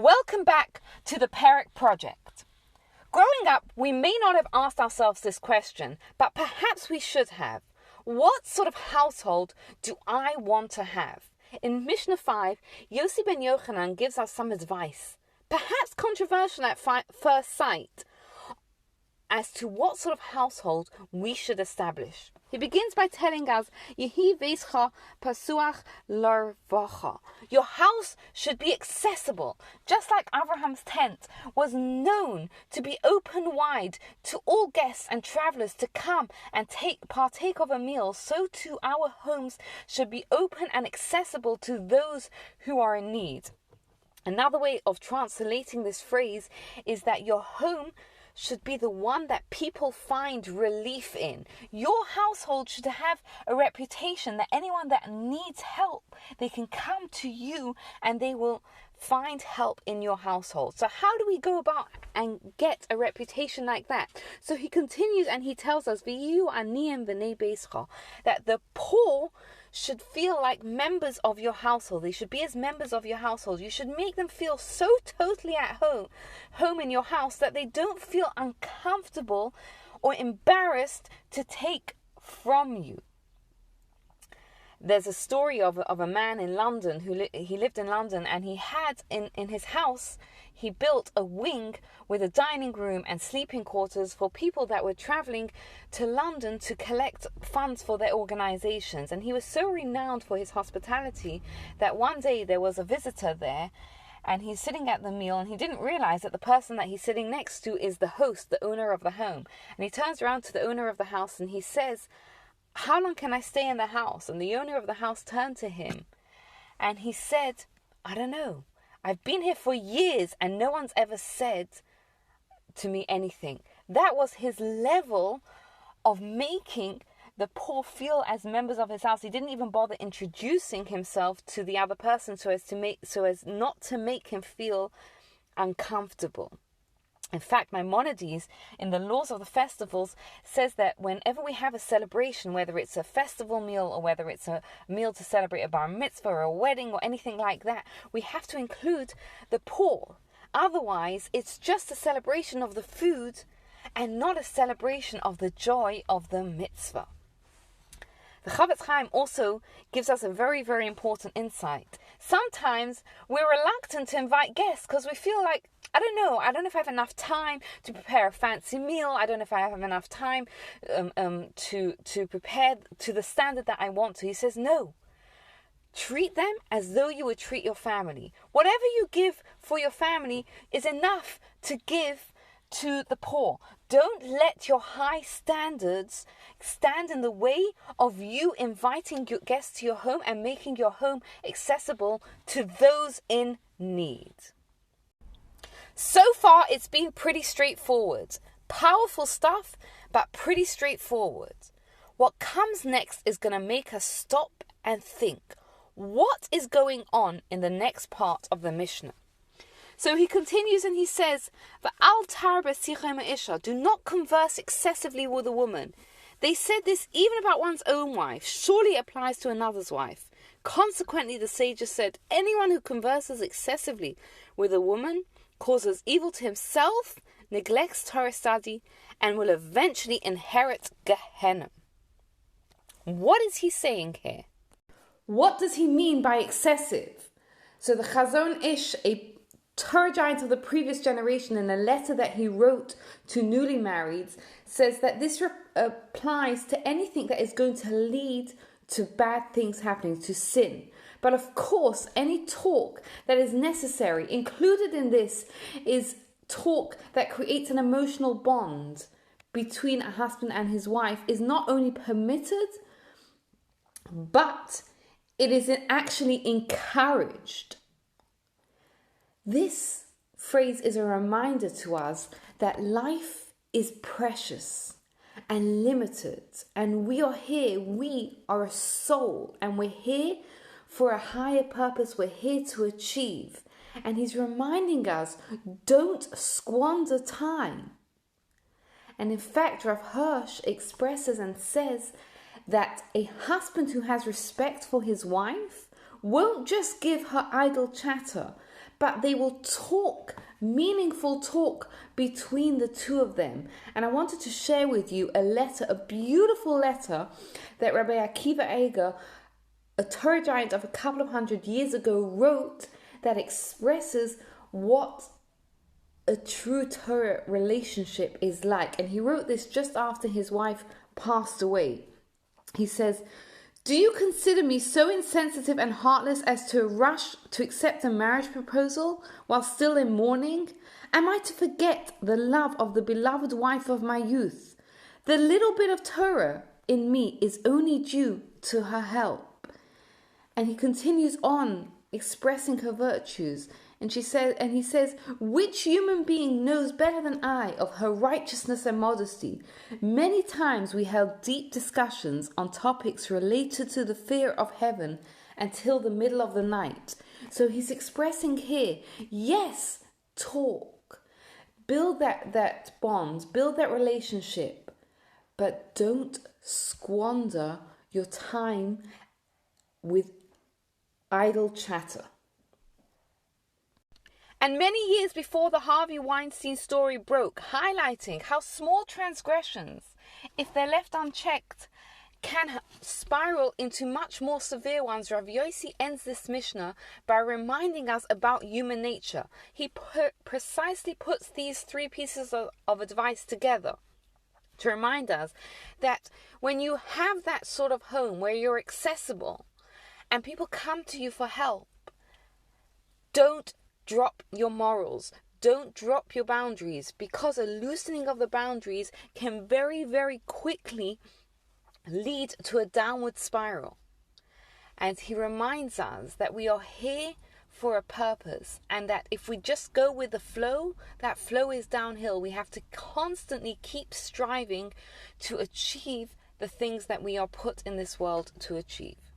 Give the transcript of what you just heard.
Welcome back to the Perek Project. Growing up, we may not have asked ourselves this question, but perhaps we should have. What sort of household do I want to have? In Mishnah 5, Yossi ben Yochanan gives us some advice, perhaps controversial at first sight, as to what sort of household we should establish. He begins by telling us, Yehi veischa pasuach larvacha. Your house should be accessible, just like Abraham's tent was known to be open wide to all guests and travelers to come and partake of a meal. So too our homes should be open and accessible to those who are in need. Another way of translating this phrase is that your home should be the one that people find relief in. Your household should have a reputation that anyone that needs help, they can come to you and they will find help in your household. So how do we go about and get a reputation like that? So he continues and he tells us, V'yu aniyim v'nei beischa, that the poor should feel like members of your household. They should be as members of your household. You should make them feel so totally at home in your house, that they don't feel uncomfortable or embarrassed to take from you. There's a story of a man in London he lived in London, and he had in his house, he built a wing with a dining room and sleeping quarters for people that were traveling to London to collect funds for their organizations. And he was so renowned for his hospitality that one day there was a visitor there, and he's sitting at the meal, and he didn't realize that the person that he's sitting next to is the host, the owner of the home. And he turns around to the owner of the house and he says, "How long can I stay in the house?" And the owner of the house turned to him and he said, "I don't know. I've been here for years and no one's ever said to me anything." That was his level of making the poor feel as members of his house. He didn't even bother introducing himself to the other person so as not to make him feel uncomfortable. In fact, Maimonides, in the laws of the festivals, says that whenever we have a celebration, whether it's a festival meal or whether it's a meal to celebrate a bar mitzvah or a wedding or anything like that, we have to include the poor. Otherwise, it's just a celebration of the food and not a celebration of the joy of the mitzvah. The Chavetz Chaim also gives us a very, very important insight. Sometimes we're reluctant to invite guests because we feel like, I don't know if I have enough time to prepare a fancy meal. I don't know if I have enough time to prepare to the standard that I want to. He says, no. Treat them as though you would treat your family. Whatever you give for your family is enough to give to the poor. Don't let your high standards stand in the way of you inviting your guests to your home and making your home accessible to those in need. So far, it's been pretty straightforward. Powerful stuff, but pretty straightforward. What comes next is going to make us stop and think. What is going on in the next part of the Mishnah? So he continues and he says, "V'al tarbe sicha ma'isha." Do not converse excessively with a woman. They said this even about one's own wife. Surely it applies to another's wife. Consequently, the sages said, anyone who converses excessively with a woman causes evil to himself, neglects Torah study, and will eventually inherit Gehenna. What is he saying here? What does he mean by excessive? So the Chazon Ish, a Torah giant of the previous generation, in a letter that he wrote to newly marrieds, says that this applies to anything that is going to lead to bad things happening, to sin. But of course, any talk that is necessary, included in this, is talk that creates an emotional bond between a husband and his wife, is not only permitted, but it is actually encouraged. This phrase is a reminder to us that life is precious and limited, and we are here, we are a soul, and we're here for a higher purpose, we're here to achieve. And he's reminding us, don't squander time. And in fact, Rav Hirsch expresses and says that a husband who has respect for his wife won't just give her idle chatter, but they will talk, meaningful talk between the two of them. And I wanted to share with you a letter, a beautiful letter that Rabbi Akiva Eger, a Torah giant of a couple of 100 years ago, wrote that expresses what a true Torah relationship is like. And he wrote this just after his wife passed away. He says, "Do you consider me so insensitive and heartless as to rush to accept a marriage proposal while still in mourning? Am I to forget the love of the beloved wife of my youth? The little bit of Torah in me is only due to her help." And he continues on expressing her virtues. And he says, "Which human being knows better than I of her righteousness and modesty? Many times we held deep discussions on topics related to the fear of heaven until the middle of the night." So he's expressing here, yes, talk. Build that bond, build that relationship, but don't squander your time with idle chatter. And many years before the Harvey Weinstein story broke, highlighting how small transgressions, if they're left unchecked, can spiral into much more severe ones, Rav Yossi ends this Mishnah by reminding us about human nature. He precisely puts these three pieces of advice together to remind us that when you have that sort of home where you're accessible and people come to you for help, don't drop your morals. Don't drop your boundaries, because a loosening of the boundaries can very, very quickly lead to a downward spiral. And he reminds us that we are here for a purpose, and that if we just go with the flow, that flow is downhill. We have to constantly keep striving to achieve the things that we are put in this world to achieve.